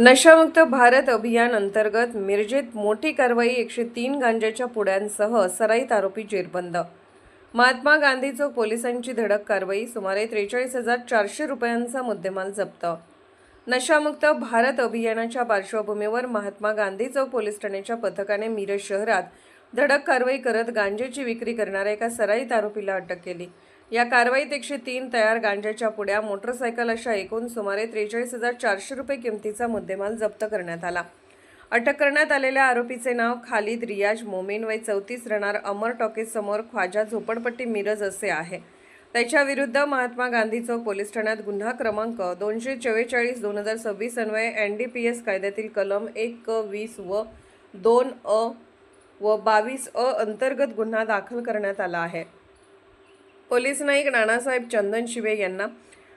नशामुक्त भारत अभियान अंतर्गत मिरजेत मोठी कारवाई 103 गांजाच्या पुड्यांसह सराईत आरोपी जेरबंद। महात्मा गांधी चौक पोलिसांची धडक कारवाई, सुमारे 43,400 रुपयांचा मुद्देमाल जप्त। नशामुक्त भारत अभियानाच्या पार्श्वभूमीवर महात्मा गांधी चौक पोलीस ठाण्याच्या पथकाने मिरज शहरात धडक कारवाई करत गांजाची विक्री करणाऱ्या एका सराईत आरोपीला अटक केली। या कारवाईत 103 तयार गांजाच्या पुड्या, मोटरसायकल अशा एकूण सुमारे 43,400 रुपये किमतीचा मुद्देमाल जप्त करण्यात आला। अटक करण्यात आलेल्या आरोपीचे नाव खालिद रियाज मोमीन, वय 34, राहणार अमर टॉकीज समोर, ख्वाजा झोपडपट्टी, मिरज असे आहे। त्याच्या विरुद्ध महात्मा गांधी चौक पोलीस ठाण्यात गुन्हा क्रमांक 244/2026 अन्वये NDPS कायद्यातील कलम 1 व 2 व 22 अंतर्गत गुन्हा दाखल करण्यात आला आहे। पोलीस नाईक नानासाहेब चंदन शिवे यांना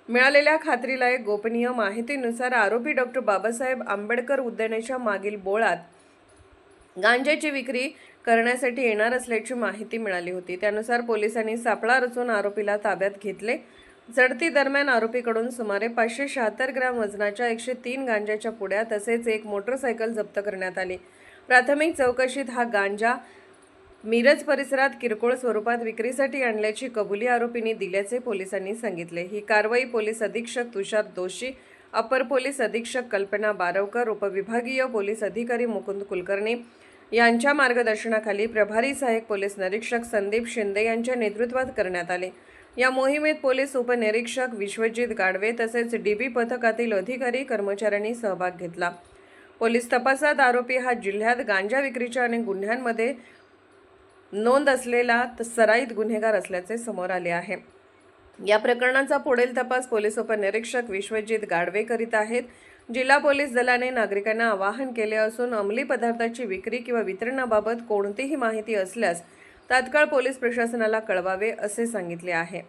मिळालेल्या खात्रीलायक गोपनीय माहितीनुसार आरोपी डॉक्टर बाबासाहेब आंबेडकर उद्यानाच्या मागील बोळात गांजाची विक्री करण्यासाठी येणार असल्याची माहिती मिळाली होती। त्यानुसार पोलिसांनी सापळा रचून आरोपीला ताब्यात घेतले। झडती दरम्यान आरोपीकडून सुमारे 576 ग्रॅम वजनाच्या 103 गांजाच्या पुड्या तसेच एक मोटरसायकल जप्त करण्यात आली। प्राथमिक चौकशीत हा गांजा मिरज परिसरात किरकोळ स्वरूपात विक्रीसाठी आणल्याची कबुली आरोपींनी दिल्याचे पोलिसांनी सांगितले। ही कारवाई पोलीस अधीक्षक तुषार दोशी, अपर पोलीस अधीक्षक कल्पना बारवकर, उपविभागीय पोलीस अधिकारी मुकुंद कुलकर्णी यांच्या मार्गदर्शनाखाली प्रभारी सहाय्यक पोलीस निरीक्षक संदीप शिंदे यांच्या नेतृत्वात करण्यात आले। या मोहिमेत पोलीस उपनिरीक्षक विश्वजित गाडवे तसेच DB पथकातील अधिकारी कर्मचाऱ्यांनी सहभाग घेतला। पोलीस तपासात आरोपी हा जिल्ह्यात गांजा विक्रीच्या अनेक गुन्ह्यांमध्ये नोंद असलेला सराईत गुन्हेगार असल्याचे समोर आले आहे। या प्रकरणाचा पुढील तपास पोलीस उपनिरीक्षक विश्वजित गाडवे करीत आहेत। जिल्हा पोलीस दलाने नागरिकांना आवाहन केले असून अंमली पदार्थाची विक्री किंवा वितरणाबाबत कोणतीही माहिती असल्यास तात्काळ पोलीस प्रशासनाला कळवावे असे सांगितले आहे।